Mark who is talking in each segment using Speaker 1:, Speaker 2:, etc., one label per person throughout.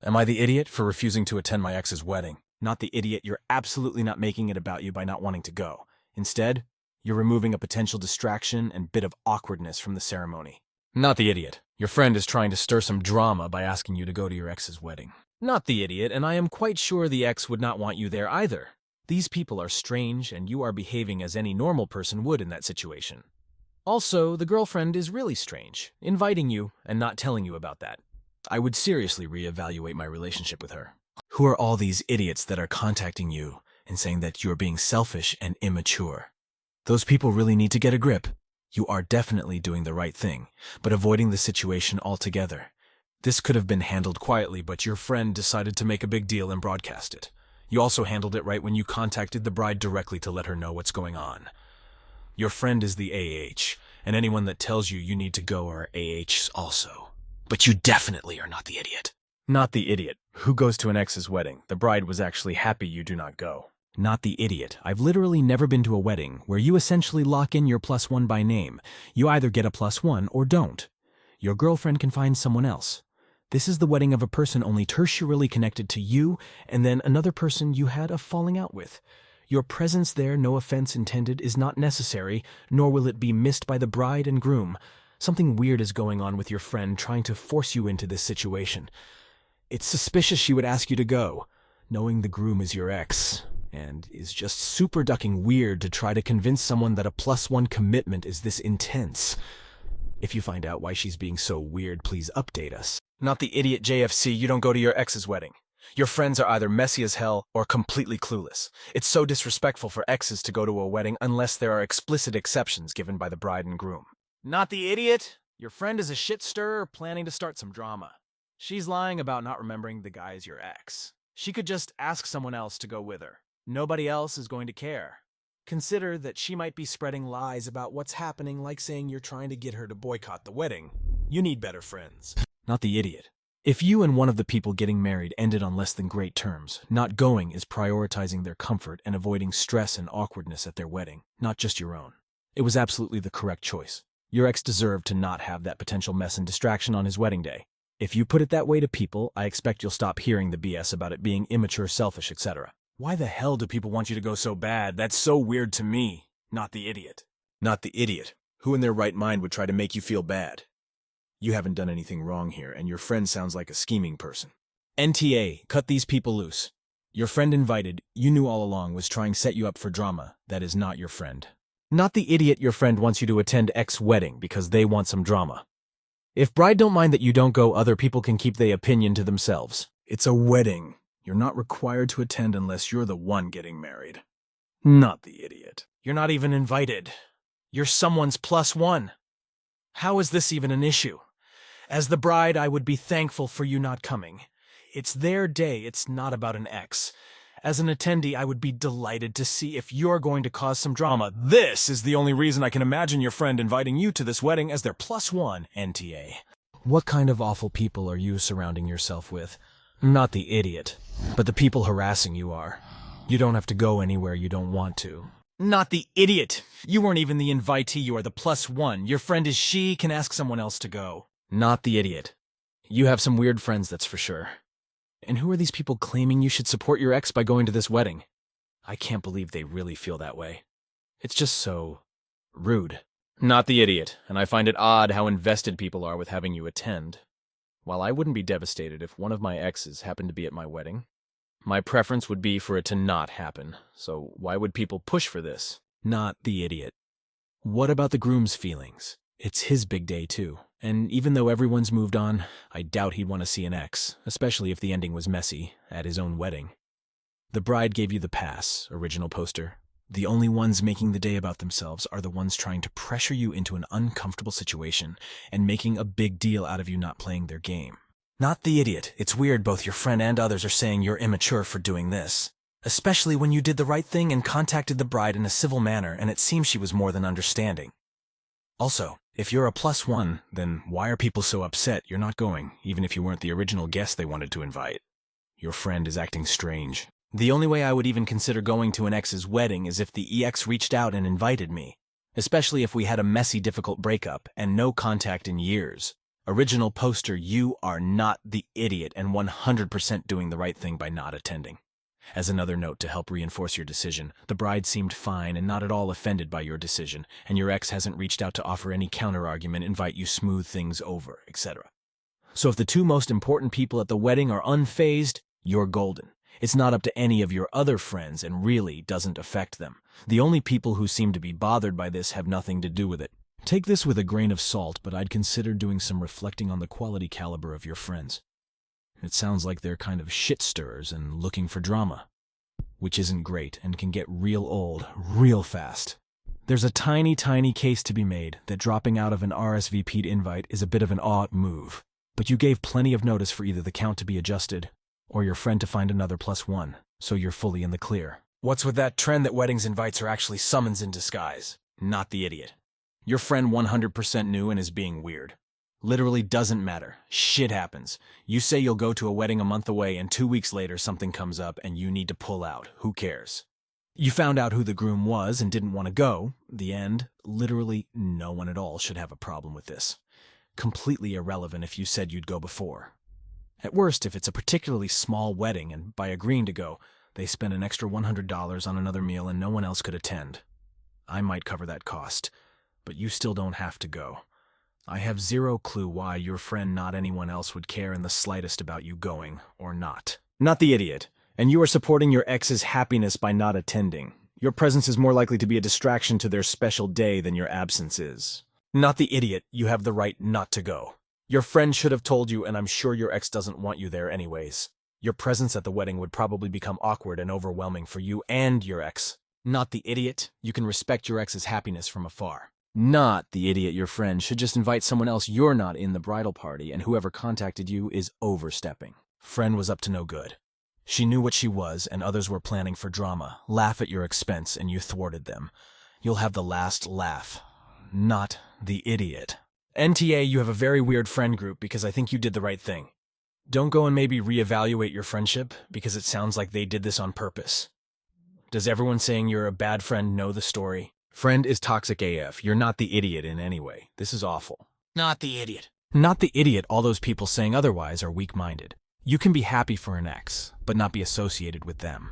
Speaker 1: Am I the idiot for refusing to attend my ex's wedding? Not the idiot, you're absolutely not making it about you by not wanting to go. Instead, you're removing a potential distraction and bit of awkwardness from the ceremony. Not the idiot. Your friend is trying to stir some drama by asking you to go to your ex's wedding. Not the idiot, and I am quite sure the ex would not want you there either. These people are strange, and you are behaving as any normal person would in that situation. Also, the girlfriend is really strange, inviting you and not telling you about that. I would seriously reevaluate my relationship with her. Who are all these idiots that are contacting you and saying that you're being selfish and immature? Those people really need to get a grip. You are definitely doing the right thing, but avoiding the situation altogether. This could have been handled quietly, but your friend decided to make a big deal and broadcast it. You also handled it right when you contacted the bride directly to let her know what's going on. Your friend is the AH, and anyone that tells you you need to go are AHs also. But you definitely are not the idiot. Not the idiot. Who goes to an ex's wedding? The bride was actually happy you do not go. Not the idiot. I've literally never been to a wedding where you essentially lock in your +1 by name. You either get a +1 or don't. Your girlfriend can find someone else. This is the wedding of a person only tertiarily connected to you and then another person you had a falling out with. Your presence there, no offense intended, is not necessary, nor will it be missed by the bride and groom. Something weird is going on with your friend trying to force you into this situation. It's suspicious she would ask you to go, knowing the groom is your ex, and is just super ducking weird to try to convince someone that a +1 commitment is this intense. If you find out why she's being so weird, please update us. Not the idiot JFC, you don't go to your ex's wedding. Your friends are either messy as hell or completely clueless. It's so disrespectful for exes to go to a wedding unless there are explicit exceptions given by the bride and groom. Not the idiot. Your friend is a shit stirrer planning to start some drama. She's lying about not remembering the guy's your ex. She could just ask someone else to go with her. Nobody else is going to care. Consider that she might be spreading lies about what's happening, like saying you're trying to get her to boycott the wedding. You need better friends. Not the idiot. If you and one of the people getting married ended on less than great terms, not going is prioritizing their comfort and avoiding stress and awkwardness at their wedding, not just your own. It was absolutely the correct choice. Your ex deserved to not have that potential mess and distraction on his wedding day. If you put it that way to people, I expect you'll stop hearing the BS about it being immature, selfish, etc. Why the hell do people want you to go so bad? That's so weird to me. Not the idiot. Not the idiot. Who in their right mind would try to make you feel bad? You haven't done anything wrong here, and your friend sounds like a scheming person. NTA, cut these people loose. Your friend invited, you knew all along, was trying to set you up for drama. That is not your friend. Not the idiot your friend wants you to attend X wedding because they want some drama. If bride don't mind that you don't go, other people can keep their opinion to themselves. It's a wedding. You're not required to attend unless you're the one getting married. Not the idiot. You're not even invited. You're someone's +1. How is this even an issue? As the bride, I would be thankful for you not coming. It's their day, it's not about an ex. As an attendee, I would be delighted to see if you're going to cause some drama. This is the only reason I can imagine your friend inviting you to this wedding as their +1, NTA. What kind of awful people are you surrounding yourself with? Not the idiot, but the people harassing you are. You don't have to go anywhere you don't want to. Not the idiot. You weren't even the invitee, you are the +1. Your friend is she, can ask someone else to go. Not the idiot. You have some weird friends, that's for sure. And who are these people claiming you should support your ex by going to this wedding? I can't believe they really feel that way. It's just so rude. Not the idiot, and I find it odd how invested people are with having you attend. While I wouldn't be devastated if one of my exes happened to be at my wedding, my preference would be for it to not happen, so why would people push for this? Not the idiot. What about the groom's feelings? It's his big day too, and even though everyone's moved on, I doubt he'd want to see an ex, especially if the ending was messy, at his own wedding. The bride gave you the pass, original poster. The only ones making the day about themselves are the ones trying to pressure you into an uncomfortable situation and making a big deal out of you not playing their game. Not the idiot. It's weird both your friend and others are saying you're immature for doing this. Especially when you did the right thing and contacted the bride in a civil manner and it seems she was more than understanding. Also, if you're a +1, then why are people so upset you're not going, even if you weren't the original guest they wanted to invite? Your friend is acting strange. The only way I would even consider going to an ex's wedding is if the EX reached out and invited me, especially if we had a messy, difficult breakup and no contact in years. Original poster, you are not the idiot and 100% doing the right thing by not attending. As another note to help reinforce your decision, the bride seemed fine and not at all offended by your decision, and your ex hasn't reached out to offer any counter-argument, invite you smooth things over, etc. So if the two most important people at the wedding are unfazed, you're golden. It's not up to any of your other friends and really doesn't affect them. The only people who seem to be bothered by this have nothing to do with it. Take this with a grain of salt, but I'd consider doing some reflecting on the quality caliber of your friends. It sounds like they're kind of shit stirrers and looking for drama, which isn't great and can get real old real fast. There's a tiny case to be made that dropping out of an RSVP'd invite is a bit of an odd move, but you gave plenty of notice for either the count to be adjusted or your friend to find another +1, so you're fully in the clear. What's with that trend that weddings invites are actually summons in disguise? Not the idiot. Your friend 100% knew and is being weird. Literally doesn't matter. Shit happens. You say you'll go to a wedding a month away and 2 weeks later something comes up and you need to pull out. Who cares? You found out who the groom was and didn't want to go. The end. Literally no one at all should have a problem with this. Completely irrelevant if you said you'd go before. At worst, if it's a particularly small wedding and by agreeing to go, they spend an extra $100 on another meal and no one else could attend. I might cover that cost, but you still don't have to go. I have zero clue why your friend, not anyone else, would care in the slightest about you going or not. Not the idiot. And you are supporting your ex's happiness by not attending. Your presence is more likely to be a distraction to their special day than your absence is. Not the idiot. You have the right not to go. Your friend should have told you, and I'm sure your ex doesn't want you there anyways. Your presence at the wedding would probably become awkward and overwhelming for you and your ex. Not the idiot. You can respect your ex's happiness from afar. Not the idiot. Your friend should just invite someone else. You're not in the bridal party, and whoever contacted you is overstepping. Friend was up to no good. She knew what she was, and others were planning for drama, laugh at your expense, and you thwarted them. You'll have the last laugh. Not the idiot. NTA, you have a very weird friend group because I think you did the right thing. Don't go and maybe reevaluate your friendship because it sounds like they did this on purpose. Does everyone saying you're a bad friend know the story? Friend is toxic AF. You're not the idiot in any way. This is awful. Not the idiot. Not the idiot. All those people saying otherwise are weak-minded. You can be happy for an ex, but not be associated with them.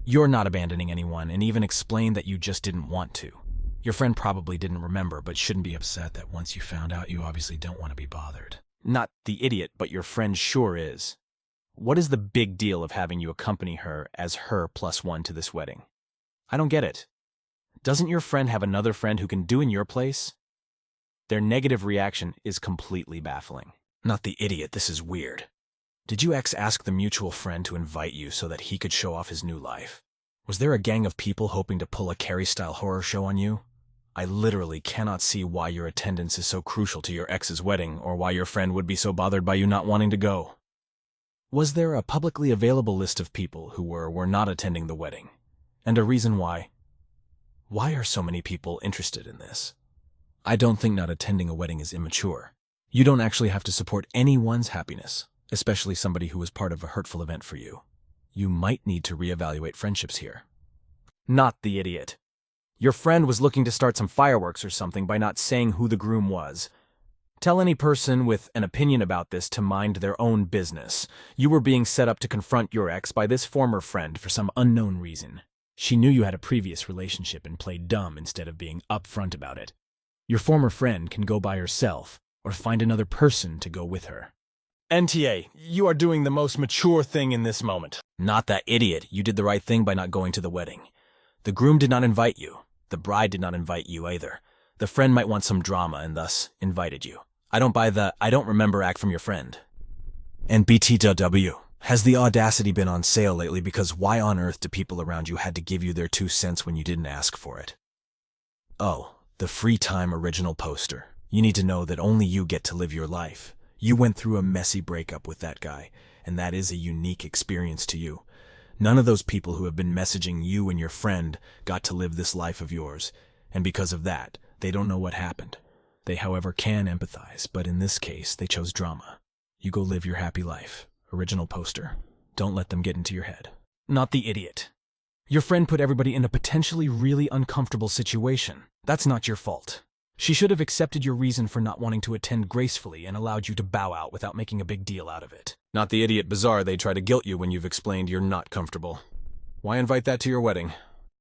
Speaker 1: You're not abandoning anyone and even explained that you just didn't want to. Your friend probably didn't remember, but shouldn't be upset that once you found out, you obviously don't want to be bothered. Not the idiot, but your friend sure is. What is the big deal of having you accompany her as her +1 to this wedding? I don't get it. Doesn't your friend have another friend who can do in your place? Their negative reaction is completely baffling. Not the idiot, this is weird. Did you ex ask the mutual friend to invite you so that he could show off his new life? Was there a gang of people hoping to pull a Carrie-style horror show on you? I literally cannot see why your attendance is so crucial to your ex's wedding or why your friend would be so bothered by you not wanting to go. Was there a publicly available list of people who were not attending the wedding? And a reason why? Why are so many people interested in this? I don't think not attending a wedding is immature. You don't actually have to support anyone's happiness, especially somebody who was part of a hurtful event for you. You might need to reevaluate friendships here. Not the idiot. Your friend was looking to start some fireworks or something by not saying who the groom was. Tell any person with an opinion about this to mind their own business. You were being set up to confront your ex by this former friend for some unknown reason. She knew you had a previous relationship and played dumb instead of being upfront about it. Your former friend can go by herself or find another person to go with her. NTA, you are doing the most mature thing in this moment. Not that idiot. You did the right thing by not going to the wedding. The groom did not invite you. The bride did not invite you either. The friend might want some drama and thus invited you. I don't buy the "I don't remember" act from your friend. And BTW, has the audacity been on sale lately because why on earth do people around you had to give you their 2 cents when you didn't ask for it? Oh, the free time original poster. You need to know that only you get to live your life. You went through a messy breakup with that guy, and that is a unique experience to you. None of those people who have been messaging you and your friend got to live this life of yours, and because of that, they don't know what happened. They, however, can empathize, but in this case, they chose drama. You go live your happy life. Original poster. Don't let them get into your head. Not the idiot. Your friend put everybody in a potentially really uncomfortable situation. That's not your fault. She should have accepted your reason for not wanting to attend gracefully and allowed you to bow out without making a big deal out of it. Not the idiot bazaar they try to guilt you when you've explained you're not comfortable. Why invite that to your wedding?